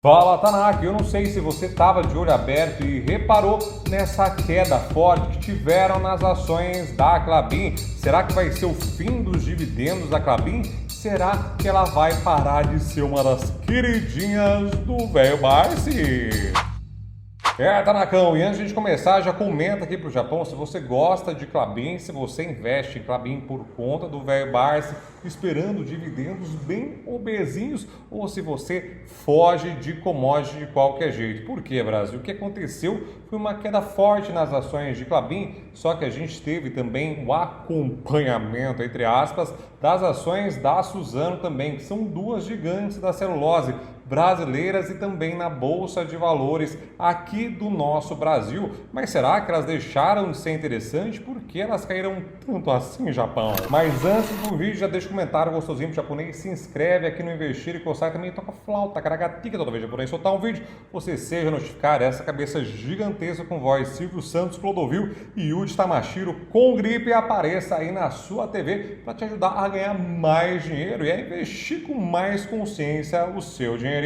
Fala, Tanaka, eu não sei se você estava de olho aberto e reparou nessa queda forte que tiveram nas ações da Klabin. Será que vai ser o fim dos dividendos da Klabin? Será que ela vai parar de ser uma das queridinhas do velho Barsi? Tanakão, e antes de a gente começar, já comenta aqui pro Japão se você gosta de Klabin, se você investe em Klabin por conta do velho Barsi, esperando dividendos bem obesinhos, ou se você foge de commodity de qualquer jeito. Por quê, Brasil? O que aconteceu foi uma queda forte nas ações de Klabin, só que a gente teve também o acompanhamento, entre aspas, das ações da Suzano também, que são duas gigantes da celulose brasileiras e também na Bolsa de Valores aqui do nosso Brasil. Mas será que elas deixaram de ser interessantes? Por que elas caíram tanto assim, Japão? Mas antes do vídeo, já deixa um comentário gostosinho pro japonês, se inscreve aqui no Investir e Coçar, também toca flauta, caragatica toda vez que o japonês soltar um vídeo, você seja notificado. Essa cabeça gigantesca com voz Silvio Santos, Clodovil e Yuji Tamashiro com gripe apareça aí na sua TV para te ajudar a ganhar mais dinheiro e a investir com mais consciência o seu dinheiro.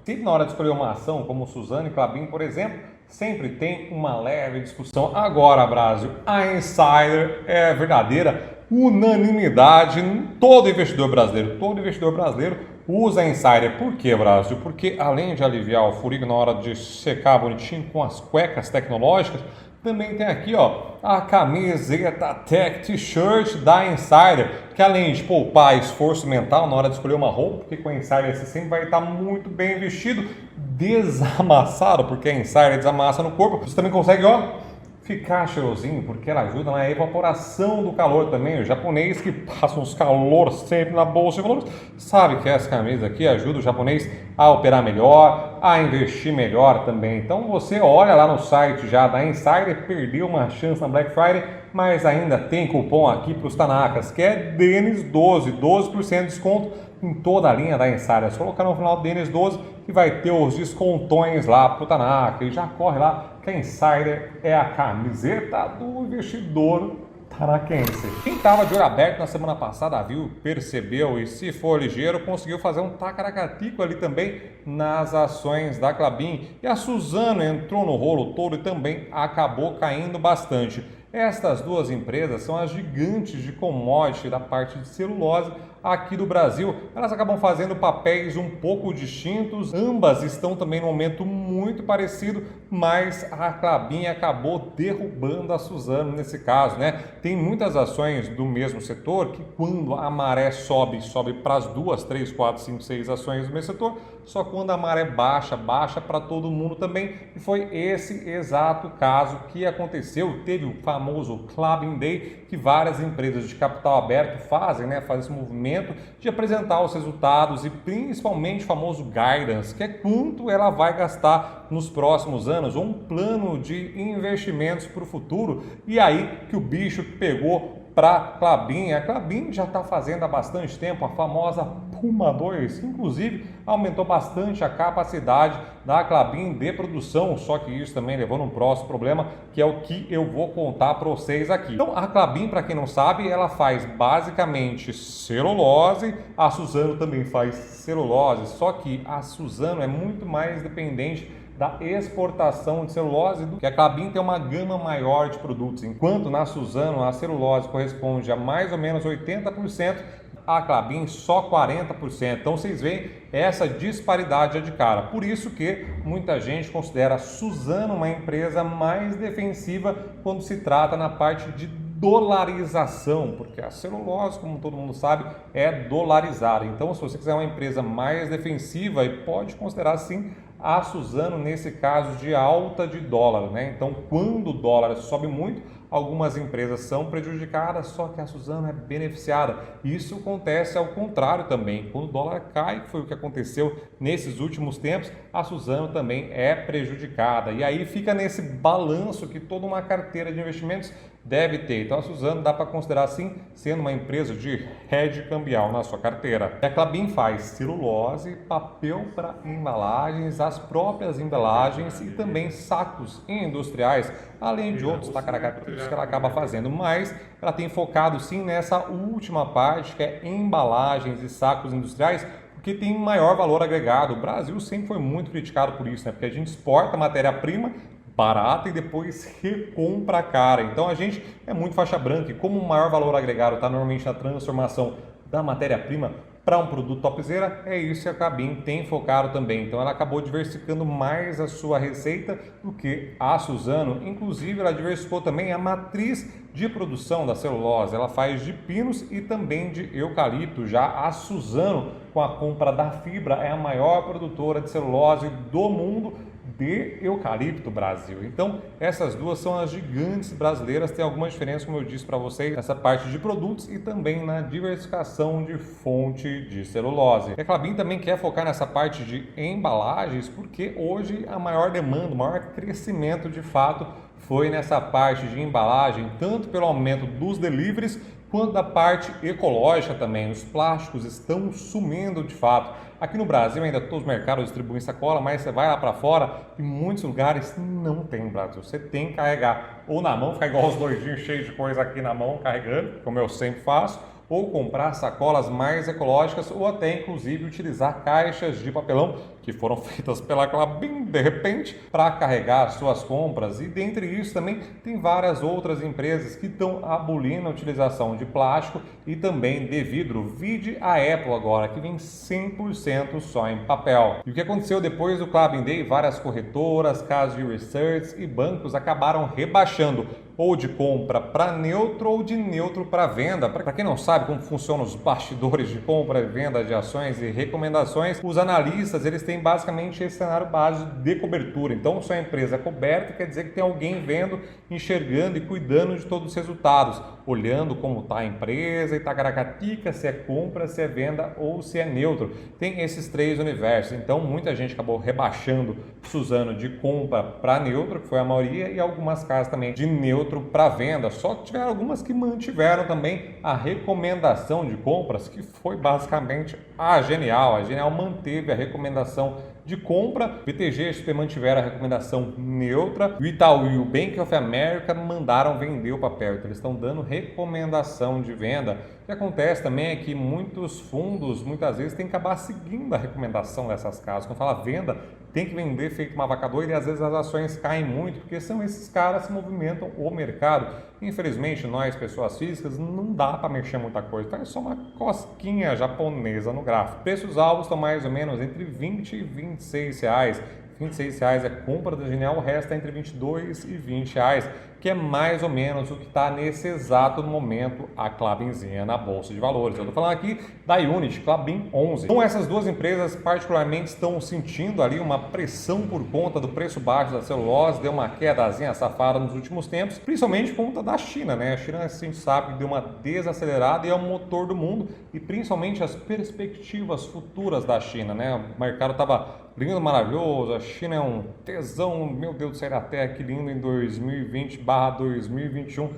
Sempre na hora de escolher uma ação, como Suzano e Klabin, por exemplo, sempre tem uma leve discussão. Agora, Brasil, a Insider é a verdadeira unanimidade. Todo investidor brasileiro usa a Insider. Por quê, Brasil? Porque além de aliviar o furico na hora de secar bonitinho com as cuecas tecnológicas, também tem aqui, ó, a camiseta Tech T-shirt da Insider, que além de poupar esforço mental na hora de escolher uma roupa, porque com a Insider você sempre vai estar muito bem vestido, desamassado, porque a Insider desamassa no corpo, você também consegue, ó, ficar cheirosinho, porque ela ajuda na evaporação do calor também. O japonês que passa uns calor sempre na bolsa de valores sabe que essa camisa aqui ajuda o japonês a operar melhor, a investir melhor também. Então você olha lá no site já da Insider, perdeu uma chance na Black Friday, mas ainda tem cupom aqui para os Tanakas, que é DENIS12, 12% de desconto em toda a linha da Insider. É só colocar no final DENIS12 que vai ter os descontões lá pro Tanaka, e já corre lá que a Insider é a camiseta do investidor tanaquense. Quem estava de olho aberto na semana passada viu, percebeu e se for ligeiro conseguiu fazer um tacaracatico ali também nas ações da Klabin, e a Suzano entrou no rolo todo e também acabou caindo bastante. Estas duas empresas são as gigantes de commodity da parte de celulose aqui do Brasil. Elas acabam fazendo papéis um pouco distintos, ambas estão também num momento muito parecido, mas a Klabin acabou derrubando a Suzano nesse caso, né? Tem muitas ações do mesmo setor que quando a maré sobe para as 2, 3, 4, 5, 6 ações do mesmo setor, só quando a maré baixa para todo mundo também, e foi esse exato caso que aconteceu. Teve o famoso Klabin Day, que várias empresas de capital aberto fazem, né? Fazem esse movimento de apresentar os resultados e principalmente o famoso guidance, que é quanto ela vai gastar nos próximos anos, ou um plano de investimentos para o futuro. E aí que o bicho pegou para a Klabin. A Klabin já está fazendo há bastante tempo a famosa Puma 2, que inclusive aumentou bastante a capacidade da Klabin de produção, só que isso também levou num próximo problema, que é o que eu vou contar para vocês aqui. Então a Klabin, para quem não sabe, ela faz basicamente celulose, a Suzano também faz celulose, só que a Suzano é muito mais dependente da exportação de celulose, do que a Klabin tem uma gama maior de produtos, enquanto na Suzano a celulose corresponde a mais ou menos 80%, a Klabin só 40%. Então vocês veem essa disparidade de cara. Por isso que muita gente considera a Suzano uma empresa mais defensiva quando se trata na parte de dolarização, porque a celulose, como todo mundo sabe, é dolarizada. Então, se você quiser uma empresa mais defensiva, pode considerar sim a Suzano nesse caso de alta de dólar, né? Então, quando o dólar sobe muito, algumas empresas são prejudicadas, só que a Suzano é beneficiada. Isso acontece ao contrário também. Quando o dólar cai, que foi o que aconteceu nesses últimos tempos, a Suzano também é prejudicada. E aí fica nesse balanço que toda uma carteira de investimentos deve ter. Então a Suzano dá para considerar assim, sendo uma empresa de hedge cambial na sua carteira. A Klabin faz celulose, papel para embalagens, as próprias embalagens e também sacos industriais, além de outros tacaracatus que ela acaba fazendo, mas ela tem focado sim nessa última parte, que é embalagens e sacos industriais, porque tem maior valor agregado. O Brasil sempre foi muito criticado por isso, né? Porque a gente exporta matéria-prima barata e depois recompra cara. Então a gente é muito faixa branca e como o maior valor agregado está normalmente na transformação da matéria-prima para um produto topzera, é isso que a Klabin tem focado também. Então ela acabou diversificando mais a sua receita do que a Suzano. Inclusive ela diversificou também a matriz de produção da celulose. Ela faz de pinos e também de eucalipto. Já a Suzano, com a compra da fibra, é a maior produtora de celulose do mundo de eucalipto Brasil. Então, essas duas são as gigantes brasileiras, tem algumas diferenças, como eu disse para vocês, nessa parte de produtos e também na diversificação de fonte de celulose. A Klabin também quer focar nessa parte de embalagens, porque hoje a maior demanda, o maior crescimento de fato foi nessa parte de embalagem, tanto pelo aumento dos deliveries, quanto da parte ecológica também. Os plásticos estão sumindo de fato. Aqui no Brasil ainda todos os mercados distribuem sacola, mas você vai lá para fora e muitos lugares não tem no Brasil. Você tem que carregar ou na mão, ficar igual os doidinhos cheios de coisa aqui na mão carregando, como eu sempre faço, ou comprar sacolas mais ecológicas ou até inclusive utilizar caixas de papelão que foram feitas pela Klabin de repente para carregar suas compras. E dentre isso também tem várias outras empresas que estão abolindo a utilização de plástico e também de vidro. Vide a Apple agora, que vem 100% só em papel. E o que aconteceu depois do Klabin Day? Várias corretoras, casas de research e bancos acabaram rebaixando ou de compra para neutro ou de neutro para venda. Para quem não sabe como funcionam os bastidores de compra e venda de ações e recomendações, os analistas eles têm basicamente esse cenário básico de cobertura. Então, se a empresa é coberta, quer dizer que tem alguém vendo, enxergando e cuidando de todos os resultados, olhando como está a empresa e tacaracatica, se é compra, se é venda ou se é neutro. Tem esses três universos. Então, muita gente acabou rebaixando Suzano de compra para neutro, que foi a maioria, e algumas casas também de neutro para venda. Só que tiveram algumas que mantiveram também a recomendação de compras, que foi basicamente a Genial. A Genial manteve a recomendação de compra, BTG e XP mantiveram a recomendação neutra, o Itaú e o Bank of America mandaram vender o papel, então eles estão dando recomendação de venda. O que acontece também é que muitos fundos, muitas vezes, têm que acabar seguindo a recomendação dessas casas. Quando fala venda, tem que vender feito uma vaca doida e às vezes as ações caem muito, porque são esses caras que movimentam o mercado. Infelizmente, nós, pessoas físicas, não dá para mexer muita coisa, então é só uma cosquinha japonesa no gráfico. Preços alvos estão mais ou menos entre 20 e 26 reais. R$26 é compra da Genial, o resto é entre R$22 e R$20, que é mais ou menos o que está nesse exato momento a Klabinzinha na Bolsa de Valores. Eu estou falando aqui da Unity, Klabin 11. Então essas duas empresas particularmente estão sentindo ali uma pressão por conta do preço baixo da celulose, deu uma quedazinha safada nos últimos tempos, principalmente por conta da China, né? A China, a gente sabe, deu uma desacelerada e é o motor do mundo, e principalmente as perspectivas futuras da China, né? O mercado estava lindo, maravilhoso, a China é um tesão, meu Deus do céu da terra, que lindo em 2020/2021,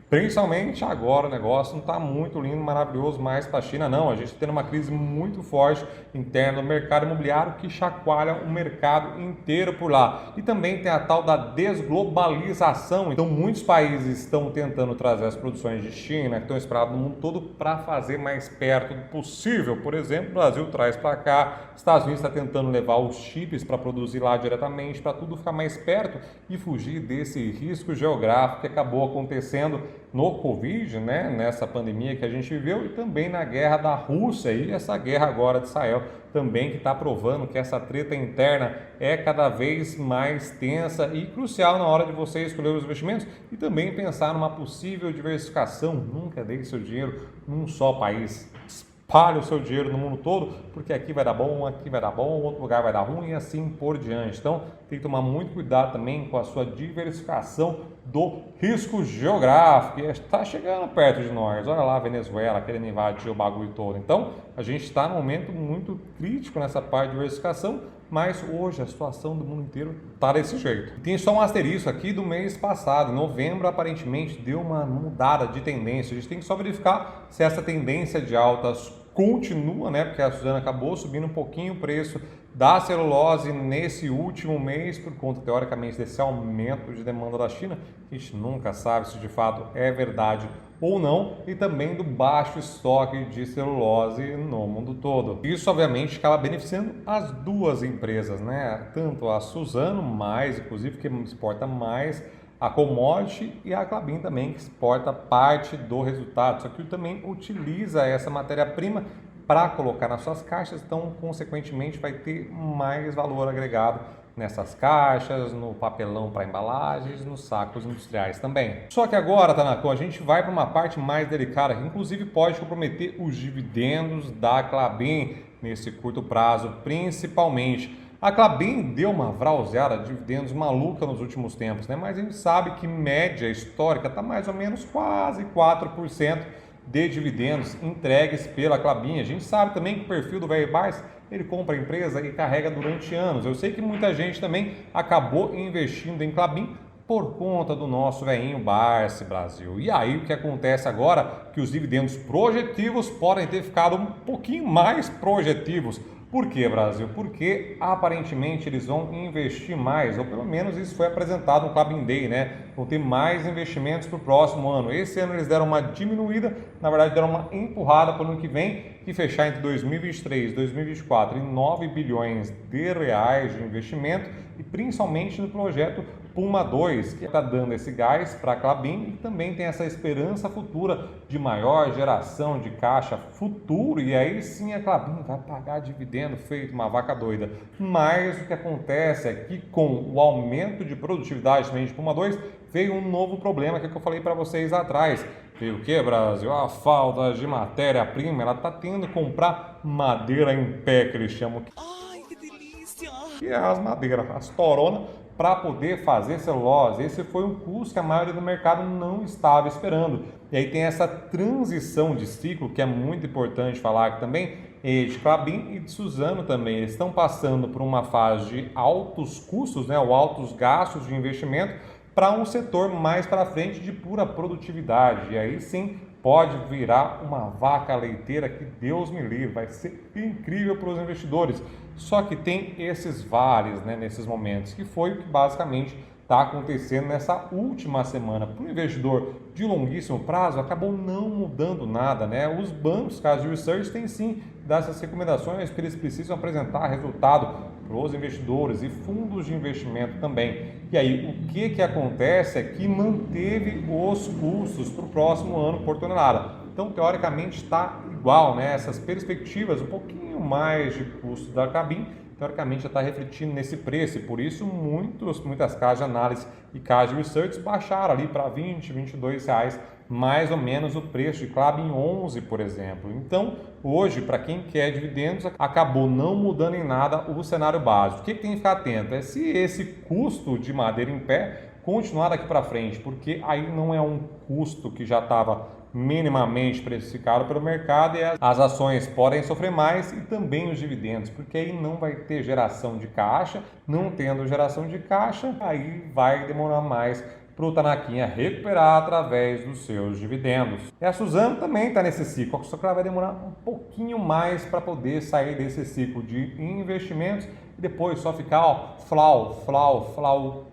principalmente agora o negócio não está muito lindo, maravilhoso mais para a China não, a gente está tendo uma crise muito forte interna no mercado imobiliário que chacoalha o mercado inteiro por lá, e também tem a tal da desglobalização, então muitos países estão tentando trazer as produções de China, que estão esperadas no mundo todo, para fazer mais perto do possível. Por exemplo, o Brasil traz para cá, Estados Unidos está tentando levar os chips para produzir lá diretamente, para tudo ficar mais perto e fugir desse risco geográfico que acabou acontecendo no Covid, né, nessa pandemia que a gente viveu, e também na guerra da Rússia e essa guerra agora de Israel também, que está provando que essa treta interna é cada vez mais tensa e crucial na hora de você escolher os investimentos e também pensar numa possível diversificação. Nunca deixe seu dinheiro num só país. Espalhe o seu dinheiro no mundo todo, porque aqui vai dar bom, outro lugar vai dar ruim e assim por diante. Então, tem que tomar muito cuidado também com a sua diversificação do risco geográfico, que está chegando perto de nós. Olha lá a Venezuela querendo invadir o bagulho todo. Então, a gente está num momento muito crítico nessa parte de diversificação, mas hoje a situação do mundo inteiro está desse jeito. Tem só um asterisco aqui do mês passado, em novembro aparentemente deu uma mudada de tendência. A gente tem que só verificar se essa tendência de altas continua, né? Porque a Suzano acabou subindo um pouquinho o preço da celulose nesse último mês por conta, teoricamente, desse aumento de demanda da China. A gente nunca sabe se de fato é verdade ou não, e também do baixo estoque de celulose no mundo todo. Isso, obviamente, acaba beneficiando as duas empresas, né? Tanto a Suzano, mais, inclusive, que exporta mais a commodity, e a Klabin também, que exporta parte do resultado, só que também utiliza essa matéria-prima para colocar nas suas caixas, então, consequentemente, vai ter mais valor agregado nessas caixas, no papelão para embalagens, nos sacos industriais também. Só que agora, Tanaka, a gente vai para uma parte mais delicada, que inclusive pode comprometer os dividendos da Klabin nesse curto prazo, principalmente. A Klabin deu uma vrauseada de dividendos maluca nos últimos tempos, né? Mas a gente sabe que média histórica está mais ou menos quase 4% de dividendos entregues pela Klabin. A gente sabe também que o perfil do velho Barsi, ele compra a empresa e carrega durante anos. Eu sei que muita gente também acabou investindo em Klabin por conta do nosso velhinho Barsi Brasil. E aí o que acontece agora? Que os dividendos projetivos podem ter ficado um pouquinho mais projetivos. Por que, Brasil? Porque aparentemente eles vão investir mais, ou pelo menos isso foi apresentado no Klabin Day, né? Vão ter mais investimentos para o próximo ano. Esse ano eles deram uma diminuída, na verdade deram uma empurrada para o ano que vem, e fechar entre 2023 e 2024 em 9 bilhões de reais de investimento, e principalmente no projeto Puma II, que está dando esse gás para a Klabin, e também tem essa esperança futura de maior geração de caixa futuro, e aí sim a Klabin vai pagar dividendo feito uma vaca doida. Mas o que acontece é que com o aumento de produtividade também de Puma II, veio um novo problema que eu falei para vocês lá atrás. Veio o que, Brasil? A falta de matéria-prima. Ela está tendo que comprar madeira em pé, que eles chamam. Ai, que delícia! Que é as madeiras, as toronas, para poder fazer celulose. Esse foi um custo que a maioria do mercado não estava esperando. E aí tem essa transição de ciclo, que é muito importante falar aqui também, de Klabin e de Suzano também. Eles estão passando por uma fase de altos custos, né, ou altos gastos de investimento, para um setor mais para frente de pura produtividade. E aí sim pode virar uma vaca leiteira que Deus me livre, vai ser incrível para os investidores. Só que tem esses vales, né, nesses momentos, que foi o que basicamente está acontecendo nessa última semana. Para o investidor de longuíssimo prazo, acabou não mudando nada, né? Os bancos, caso de research, têm sim dessas recomendações que eles precisam apresentar resultado para os investidores e fundos de investimento também. E aí, o que acontece é que manteve os custos para o próximo ano por tonelada. Então, teoricamente, está igual, né? Essas perspectivas, um pouquinho mais de custo da Klabin, teoricamente já está refletindo nesse preço, e por isso muitas casas de análise e casas de research baixaram ali para R$20, R$22, mais ou menos o preço de Klabin 11, por exemplo. Então, hoje, para quem quer dividendos, acabou não mudando em nada o cenário básico. O que tem que ficar atento é se esse custo de madeira em pé continuar daqui para frente, porque aí não é um custo que já estava minimamente precificado pelo mercado, e as ações podem sofrer mais, e também os dividendos, porque aí não vai ter geração de caixa. Não tendo geração de caixa, aí vai demorar mais para o Tanaquinha recuperar através dos seus dividendos. E a Suzano também está nesse ciclo, só que ela vai demorar um pouquinho mais para poder sair desse ciclo de investimentos e depois só ficar flau,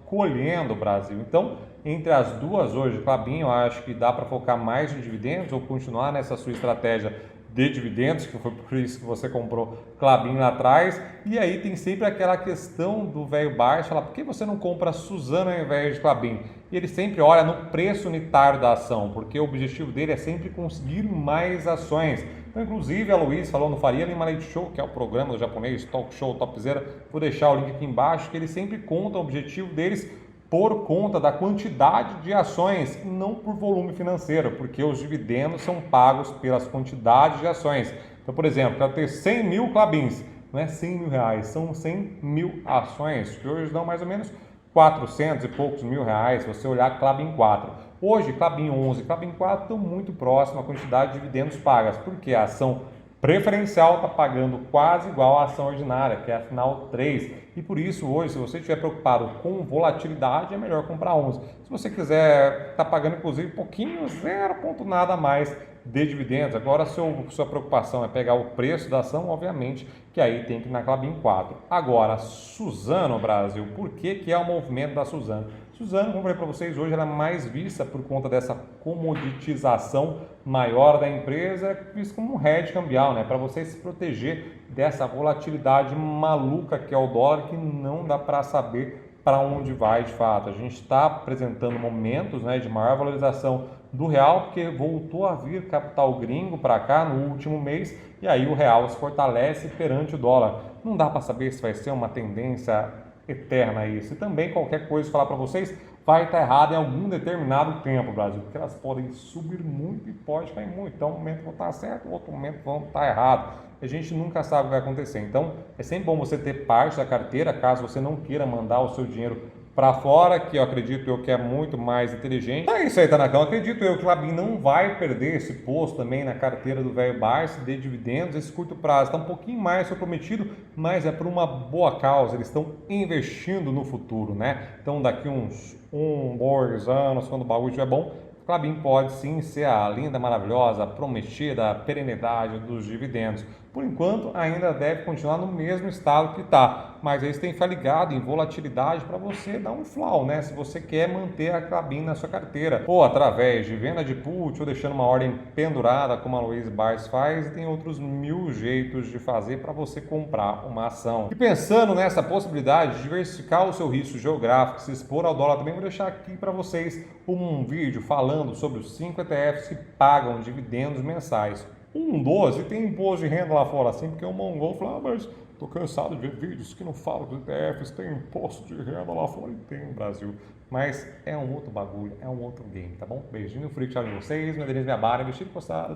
colhendo o Brasil. Então, entre as duas hoje, Klabin, eu acho que dá para focar mais em dividendos ou continuar nessa sua estratégia de dividendos, que foi por isso que você comprou Klabin lá atrás. E aí tem sempre aquela questão do velho Barsi, fala, por que você não compra Suzano ao invés de Klabin? E ele sempre olha no preço unitário da ação, porque o objetivo dele é sempre conseguir mais ações. Então, inclusive, a Luiz falou no Faria Lima Leite Show, que é o programa do japonês Talk Show Topzera, vou deixar o link aqui embaixo, que ele sempre conta o objetivo deles por conta da quantidade de ações e não por volume financeiro, porque os dividendos são pagos pelas quantidades de ações. Então, por exemplo, para ter 100 mil Klabins, não é 100 mil reais, são 100 mil ações, que hoje dão mais ou menos 400 e poucos mil reais, se você olhar Klabin 4. Hoje, Klabin 11 e Klabin 4 estão muito próximos à quantidade de dividendos pagas, porque a ação preferencial está pagando quase igual à ação ordinária, que é a final 3. E por isso, hoje, se você estiver preocupado com volatilidade, é melhor comprar 11. Se você quiser, está pagando inclusive pouquinho, 0 ponto nada a mais de dividendos. Agora, sua preocupação é pegar o preço da ação, obviamente que aí tem que ir na Klabin 4. Agora, Suzano Brasil, por que é o movimento da Suzano? Suzano, como eu falei para vocês, hoje ela é mais vista por conta dessa comoditização maior da empresa, visto como um hedge cambial, né? Para você se proteger dessa volatilidade maluca que é o dólar, que não dá para saber para onde vai de fato. A gente está apresentando momentos, né, de maior valorização do real, porque voltou a vir capital gringo para cá no último mês, e aí o real se fortalece perante o dólar. Não dá para saber se vai ser uma tendência eterna isso. E também qualquer coisa que falar para vocês vai estar errado em algum determinado tempo, Brasil, porque elas podem subir muito e pode cair muito. Então, um momento vão estar certo, outro momento vão estar errado. A gente nunca sabe o que vai acontecer. Então, é sempre bom você ter parte da carteira, caso você não queira mandar o seu dinheiro para fora, que eu acredito que é muito mais inteligente. É isso aí, Tanacão. Acredito eu que o Klabin não vai perder esse posto também na carteira do velho Barça de dividendos. Esse curto prazo está um pouquinho mais comprometido, mas é por uma boa causa. Eles estão investindo no futuro, né? Então, daqui uns 2 anos, quando o bagulho estiver bom, Klabin pode sim ser a linda, maravilhosa, prometida perenidade dos dividendos. Por enquanto, ainda deve continuar no mesmo estado que está, mas aí você tem que ficar ligado em volatilidade para você dar um flow, né? Se você quer manter a Klabin na sua carteira, ou através de venda de put, ou deixando uma ordem pendurada, como a Luiz Bars faz, e tem outros 1000 jeitos de fazer para você comprar uma ação. E pensando nessa possibilidade de diversificar o seu risco geográfico, se expor ao dólar, também vou deixar aqui para vocês um vídeo falando sobre os 5 ETFs que pagam dividendos mensais. Um 12 tem imposto de renda lá fora, assim, porque o mongol fala, mas tô cansado de ver vídeos que não falam dos ETFs, tem imposto de renda lá fora, e tem no Brasil. Mas é um outro bagulho, é um outro game, tá bom? Beijinho, freak, tchau de vocês, meu Denise, minha barra, investir postado,